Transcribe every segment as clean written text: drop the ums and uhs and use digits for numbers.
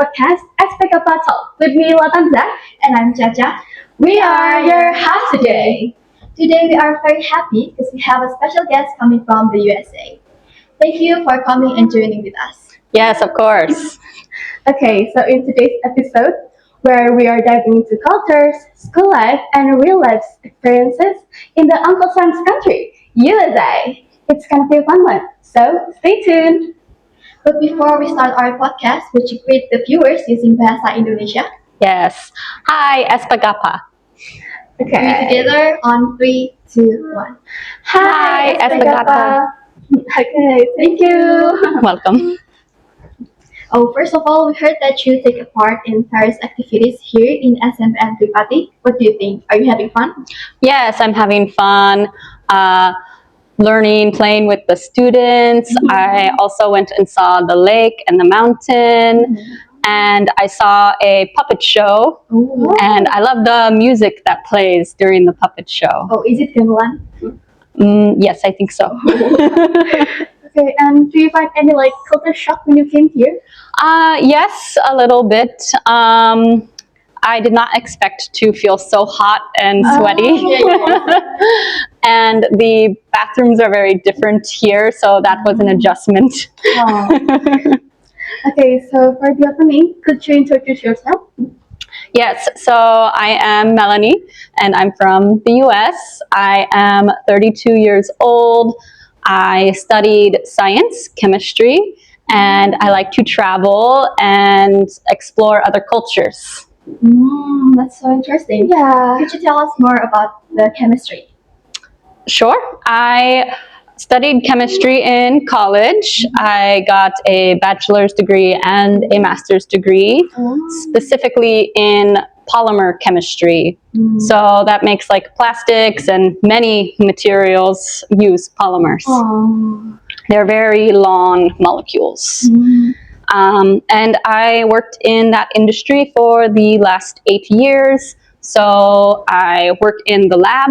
podcast ESPEGAPA Talk with me Latanza and I'm Caca. We are your host today. Today we are very happy because we have a special guest coming from the USA. Thank you for coming and joining with us. Yes, of course. Okay, so in today's episode, where we are diving into cultures, school life, and real life experiences in the Uncle Sam's country, USA. It's gonna be a fun one, so stay tuned. But before we start our podcast, would you greet the viewers using Bahasa Indonesia? Yes. Hi, ESPEGAPA. Okay. Together on 3, 2, 1. Hi, ESPEGAPA. Okay, thank you. Welcome. Oh, first of all, we heard that you take a part in various activities here in SMP Pati. What do you think? Are you having fun? Yes, I'm having fun. Learning, playing with the students. Mm-hmm. I also went and saw the lake and the mountain. Mm-hmm. And I saw a puppet show. Ooh. And I love the music that plays during the puppet show. Oh, is it gamelan? Yes, I think so. Okay, and do you find any culture shock when you came here? Yes, a little bit. I did not expect to feel so hot and sweaty. And the bathrooms are very different here, so that was an adjustment. Okay, so for the opening, could you introduce yourself? Yes, so I am Melani, and I'm from the US. I am 32 years old. I studied science, chemistry, and I like to travel and explore other cultures. That's so interesting. Yeah. Could you tell us more about the chemistry? Sure. I studied chemistry in college. I got a bachelor's degree and a master's degree, specifically in polymer chemistry. So that makes plastics and many materials use polymers. They're very long molecules. And I worked in that industry for the last 8 years. So I work in the lab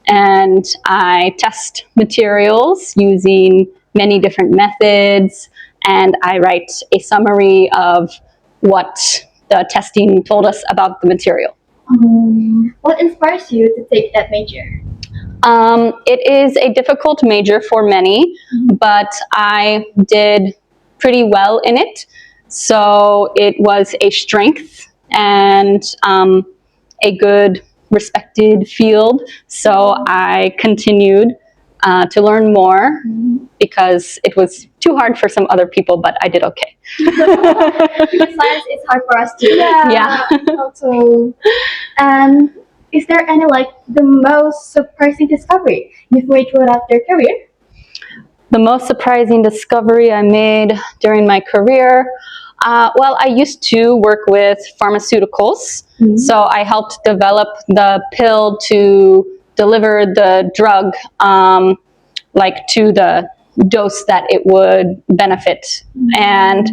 and I test materials using many different methods, and I write a summary of what the testing told us about the material. What inspires you to take that major? It is a difficult major for many, but I did pretty well in it. So it was a strength and a good respected field. So I continued to learn more because it was too hard for some other people, but I did okay. Because science is hard for us too. Yeah. Also, and is there any the most surprising discovery you've made throughout your career? The most surprising discovery I made during my career, well, I used to work with pharmaceuticals. So I helped develop the pill to deliver the drug to the dose that it would benefit. And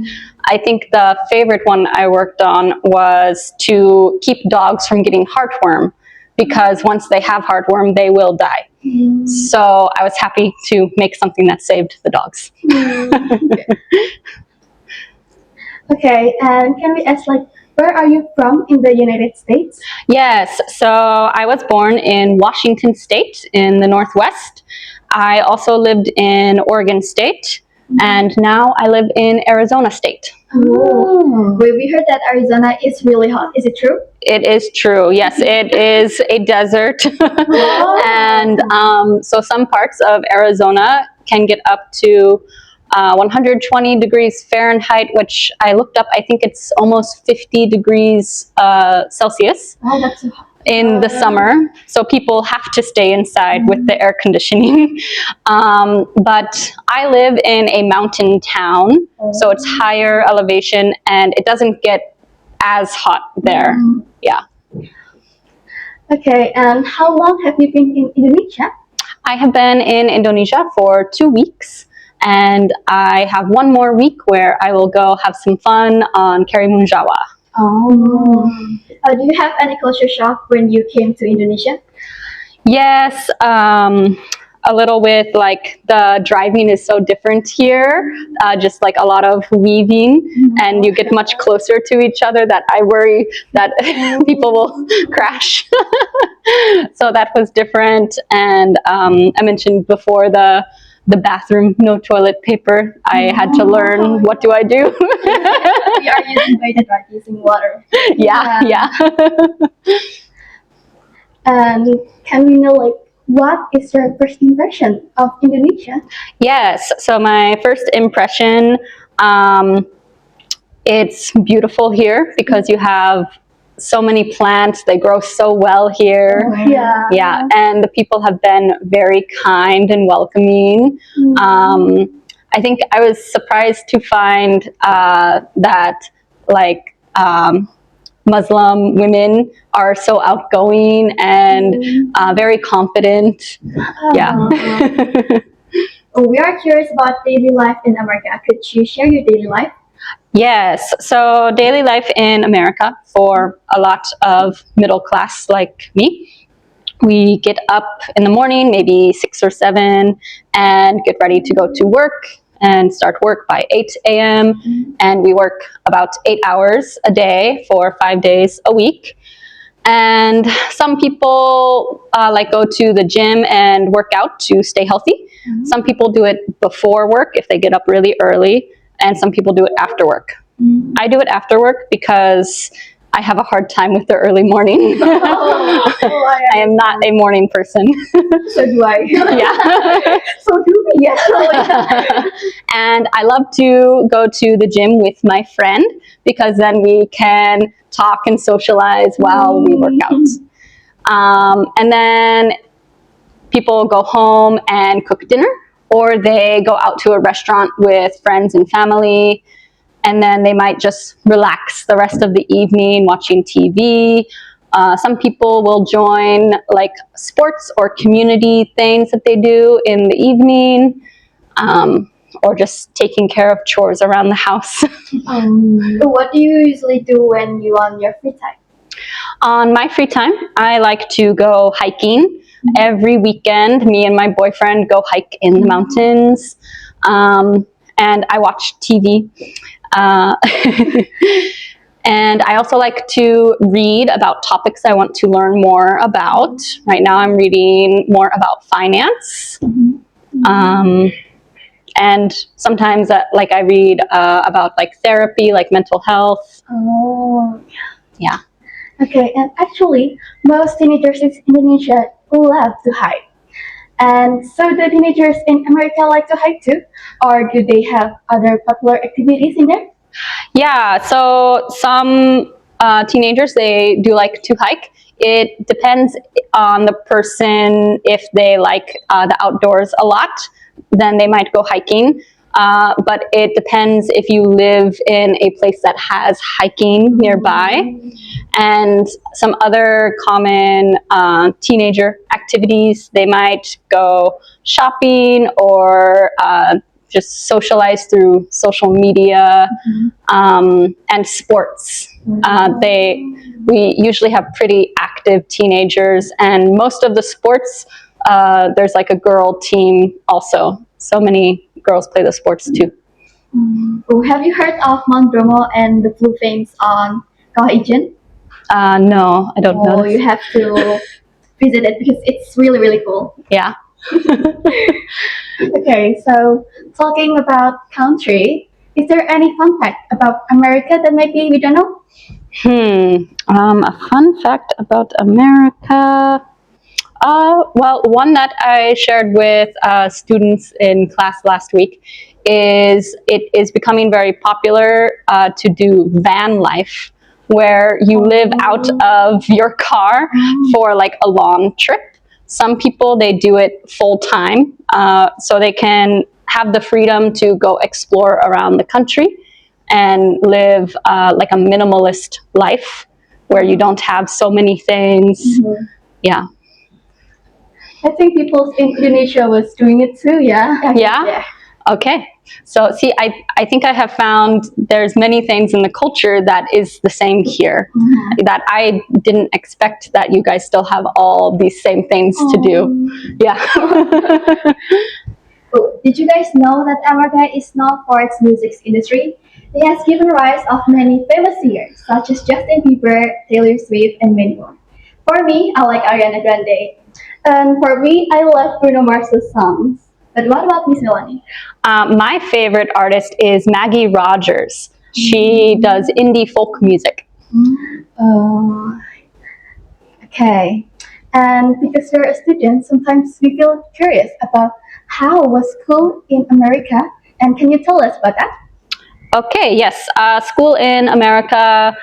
I think the favorite one I worked on was to keep dogs from getting heartworm, because once they have heartworm, they will die. So I was happy to make something that saved the dogs. Okay, and can we ask where are you from in the United States? Yes, so I was born in Washington State in the Northwest. I also lived in Oregon State, and now I live in Arizona State. We heard that Arizona is really hot. Is it true? It is true. Yes, it is a desert. And so some parts of Arizona can get up to 120 degrees Fahrenheit, which I looked up. I think it's almost 50 degrees Celsius That's so hot. in the summer. So people have to stay inside with the air conditioning. But I live in a mountain town, so it's higher elevation and it doesn't get as hot there. Yeah. Okay, and how long have you been in Indonesia? I have been in Indonesia for 2 weeks. And I have 1 more week where I will go have some fun on Karimun Jawa. Do you have any culture shock when you came to Indonesia? Yes, a little with like the driving is so different here, just like a lot of weaving, and you get much closer to each other that I worry that people will crash. So that was different. And I mentioned before the bathroom, no toilet paper. I had to learn, what do I do? We are using weighted, right? Using water. Yeah. And can we know, like, what is your first impression of Indonesia? Yes. So my first impression, it's beautiful here because you have so many plants. They grow so well here. Yeah, and the people have been very kind and welcoming. I think I was surprised to find that like Muslim women are so outgoing and very confident. Yeah. Oh, we are curious about daily life in America. Could you share your daily life? Yes, so daily life in America for a lot of middle class like me. We get up in the morning, maybe 6 or 7, and get ready to go to work and start work by 8 a.m. And we work about 8 hours a day for 5 days a week. And some people like go to the gym and work out to stay healthy. Some people do it before work if they get up really early, and some people do it after work. I do it after work because I have a hard time with the early morning. I am not a morning person. So do I. Yeah. So do we. Yeah. And I love to go to the gym with my friend because then we can talk and socialize while we work out. And then people go home and cook dinner, or they go out to a restaurant with friends and family, and then they might just relax the rest of the evening watching TV. Some people will join like sports or community things that they do in the evening, or just taking care of chores around the house. What do you usually do when you on your free time? On my free time, I like to go hiking. Every weekend, me and my boyfriend go hike in the mountains, and I watch TV. And I also like to read about topics I want to learn more about. Right now I'm reading more about finance. And sometimes like I read about like therapy, like mental health. Oh. Yeah. Okay, and actually, most teenagers in Indonesia love to hike. And so do teenagers in America like to hike too? Or do they have other popular activities in there? Yeah, so some teenagers, they do like to hike. It depends on the person. If they like the outdoors a lot, then they might go hiking. But it depends if you live in a place that has hiking nearby. And some other common teenager activities, they might go shopping or just socialize through social media, and sports. We usually have pretty active teenagers, and most of the sports, there's like a girl team also. So many girls play the sports too. Oh, have you heard of Mount Bromo and the blue flames on Kauaijan? No, I don't know. Oh, you have to visit it because it's really, really cool. Yeah. Okay, so talking about country, is there any fun fact about America that maybe we don't know? A fun fact about America. Well, one that I shared with students in class last week is it is becoming very popular to do van life, where you live out of your car for like a long trip. Some people, they do it full time, so they can have the freedom to go explore around the country and live like a minimalist life where you don't have so many things. Yeah. I think people in Indonesia was doing it too, yeah? Yeah? Okay. So see, I think I have found there's many things in the culture that is the same here, that I didn't expect that you guys still have all these same things to do. Yeah. Oh, did you guys know that America is known for its music industry? It has given rise of many famous singers such as Justin Bieber, Taylor Swift, and many more. For me, I like Ariana Grande. And for me, I love Bruno Mars's songs. But what about Miss Melanie? My favorite artist is Maggie Rogers. She does indie folk music. Oh, okay. And because you're a student, sometimes we feel curious about how was school in America. And can you tell us about that? Okay, yes. School in America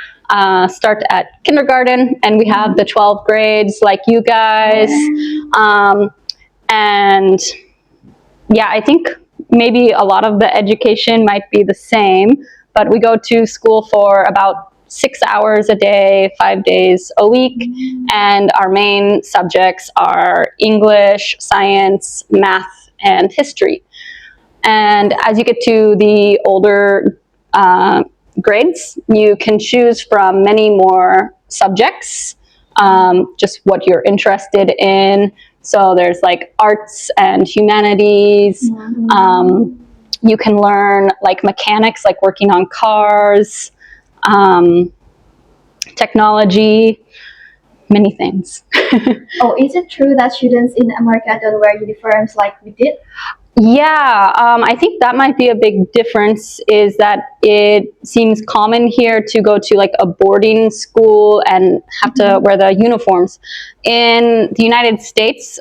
start at kindergarten, and we have the 12 grades like you guys. And yeah, I think maybe a lot of the education might be the same, but we go to school for about 6 hours a day, 5 days a week, and our main subjects are English, science, math, and history. And as you get to the older grades, you can choose from many more subjects, just what you're interested in. So there's like arts and humanities. You can learn like mechanics, like working on cars, technology, many things. Oh, is it true that students in America don't wear uniforms like we did? Yeah, I think that might be a big difference, is that it seems common here to go to like a boarding school and have to wear the uniforms. In the United States,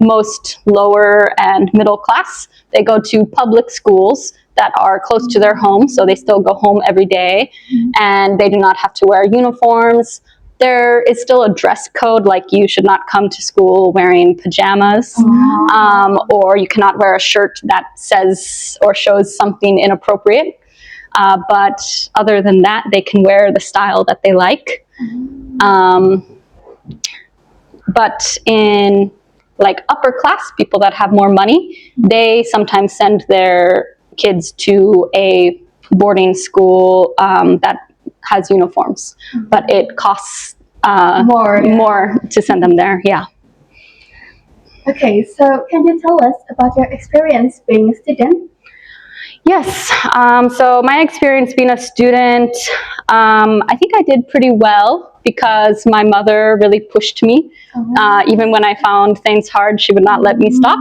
most lower and middle class, they go to public schools that are close to their home, so they still go home every day, and they do not have to wear uniforms. There is still a dress code, like you should not come to school wearing pajamas, or you cannot wear a shirt that says or shows something inappropriate. But other than that, they can wear the style that they like. But in like upper class people that have more money, they sometimes send their kids to a boarding school that has uniforms, but it costs more to send them there. Yeah. Okay, so can you tell us about your experience being a student? Yes. So my experience being a student, I think I did pretty well because my mother really pushed me. Even when I found things hard, she would not let me stop.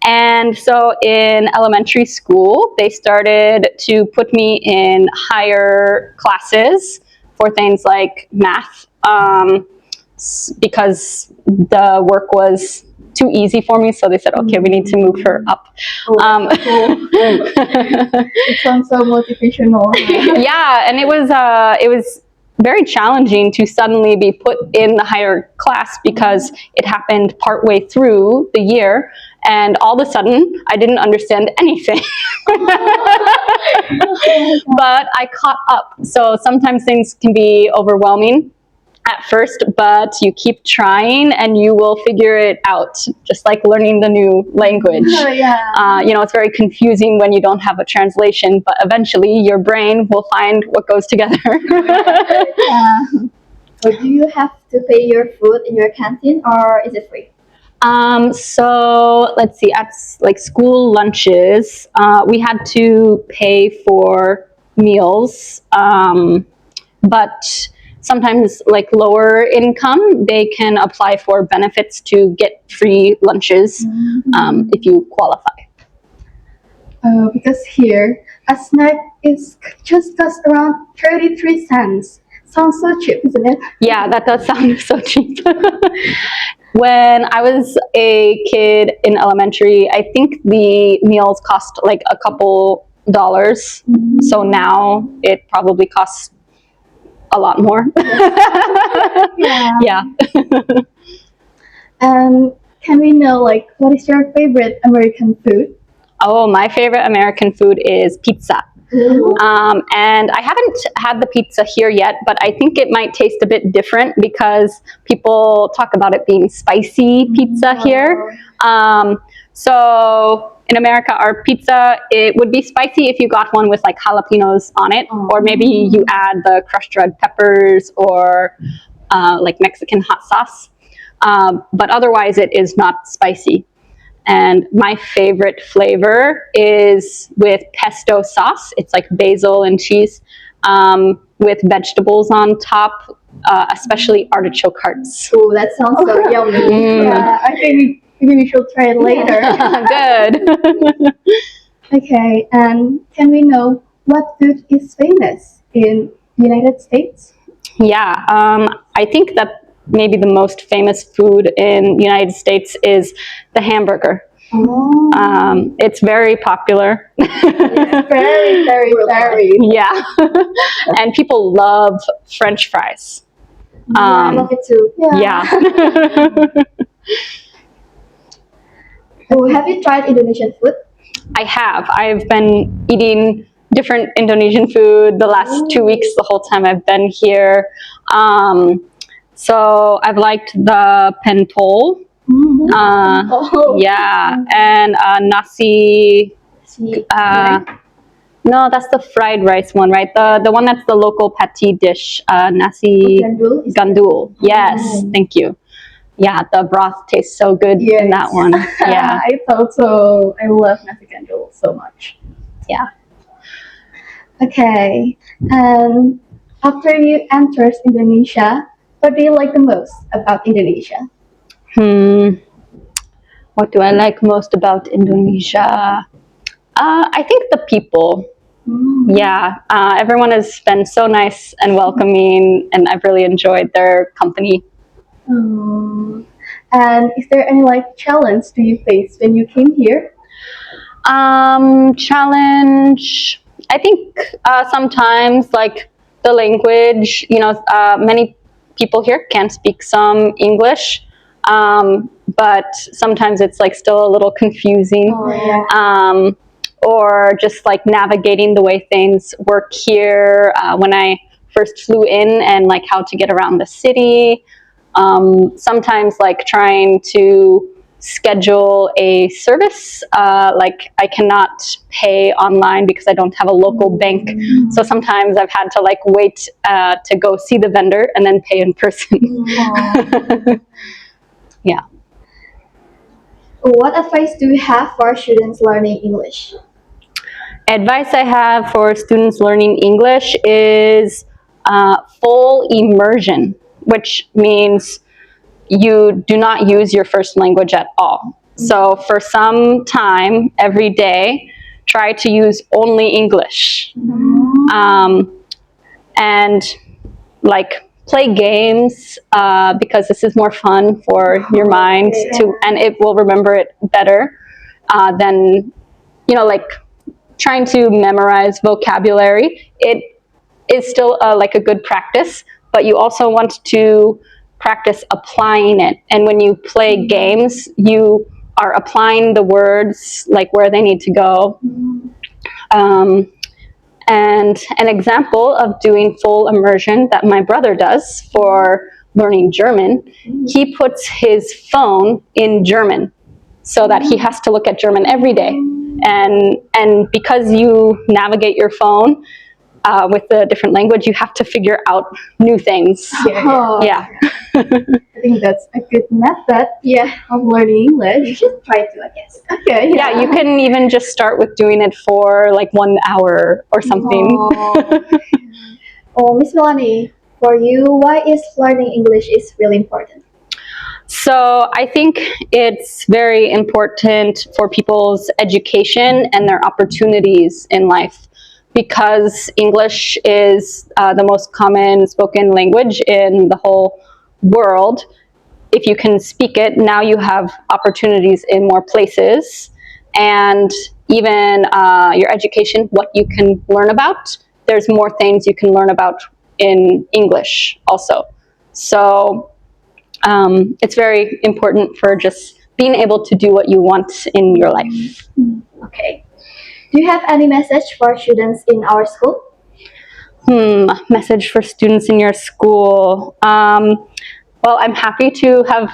And so in elementary school, they started to put me in higher classes for things like math, because the work was too easy for me. So they said, okay, we need to move her up. Cool. It sounds so motivational. Yeah, and it was very challenging to suddenly be put in the higher class because it happened partway through the year, and all of a sudden I didn't understand anything. But I caught up. So sometimes things can be overwhelming at first, but you keep trying and you will figure it out, just like learning the new language. It's very confusing when you don't have a translation, but eventually your brain will find what goes together. So do you have to pay your food in your canteen, or is it free? So let's see, at like school lunches, we had to pay for meals, but sometimes like lower income, they can apply for benefits to get free lunches if you qualify. Because here a snack is just cost around 33 cents. Sounds so cheap, isn't it? Yeah, that does sound so cheap. When I was a kid in elementary, I think the meals cost like a couple dollars. So now it probably costs a lot more. Yeah. And can we know, what is your favorite American food? Oh, my favorite American food is pizza. And I haven't had the pizza here yet, but I think it might taste a bit different because people talk about it being spicy pizza here. So in America, our pizza, it would be spicy if you got one with like jalapenos on it, or maybe you add the crushed red peppers or like Mexican hot sauce. But otherwise, it is not spicy. And my favorite flavor is with pesto sauce. It's like basil and cheese with vegetables on top, especially artichoke hearts. Oh, that sounds so yummy. Yeah, I think maybe we should try it later. Good. Okay, and can we know what food is famous in United States? Yeah, I think that maybe the most famous food in the United States is the hamburger. It's very popular. Yeah, very, very, very. Yeah. And people love French fries. I love it too. Yeah. Oh, have you tried Indonesian food? I have. I've been eating different Indonesian food the last 2 weeks, the whole time I've been here. So I've liked the pentol. Yeah, and nasi. No, that's the fried rice one, right? The one that's the local Pati dish, nasi gandul. Yes, thank you. Yeah, the broth tastes so good in that one. Yeah, I thought so. I love nasi gandul so much. yeah. Okay, and after you entered Indonesia, what do you like the most about Indonesia? What do I like most about Indonesia? I think the people. Yeah, everyone has been so nice and welcoming, and I've really enjoyed their company. And is there any like challenge do you face when you came here? Challenge. I think sometimes like the language. Many people here can speak some English, but sometimes it's like still a little confusing. Or just like navigating the way things work here when I first flew in, and like how to get around the city. Sometimes like trying to schedule a service, like I cannot pay online because I don't have a local bank. So sometimes I've had to like wait to go see the vendor and then pay in person. Yeah. What advice do you have for students learning English? Advice I have for students learning English is full immersion, which means you do not use your first language at all. So for some time every day, try to use only English. And like play games because this is more fun for your mind and it will remember it better than like trying to memorize vocabulary. It is still like a good practice, but you also want to practice applying it. And when you play games, you are applying the words like where they need to go. And an example of doing full immersion that my brother does for learning German, he puts his phone in German so that he has to look at German every day. And because you navigate your phone with a different language, you have to figure out new things. Yeah. I think that's a good method of learning English. You should try to, I guess. Okay. Yeah, you can even just start with doing it for like 1 hour or something. Miss Melani, for you, why is learning English is really important? So I think it's very important for people's education and their opportunities in life, because English is the most common spoken language in the whole world. If you can speak it, now you have opportunities in more places, and even your education, what you can learn about, there's more things you can learn about in English also. So it's very important for just being able to do what you want in your life. Okay. Do you have any message for students in our school? Message for students in your school. Well, I'm happy to have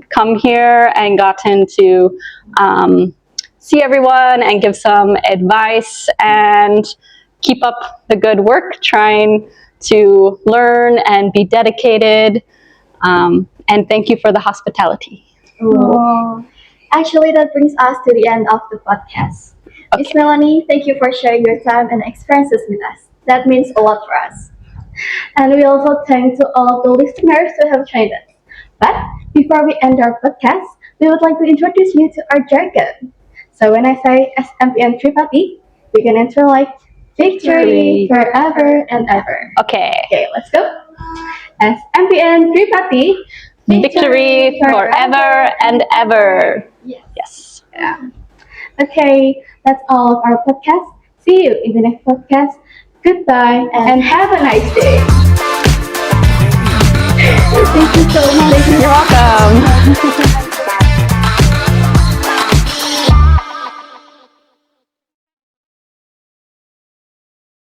come here and gotten to see everyone and give some advice and keep up the good work, trying to learn and be dedicated. And thank you for the hospitality. Oh. Actually, that brings us to the end of the podcast. Miss Okay. Melanie, thank you for sharing your time and experiences with us. That means a lot for us. And we also thank to all of the listeners who have joined us. But before we end our podcast, we would like to introduce you to our jargon. So when I say SMP and Pati, we can enter like victory forever and ever. Okay. Okay, let's go. SMP and Pati, Victory forever and ever. Yes. Yes. Yeah. Okay, that's all of our podcast. See you in the next podcast. Goodbye and have a nice day. Thank you so much. You're welcome.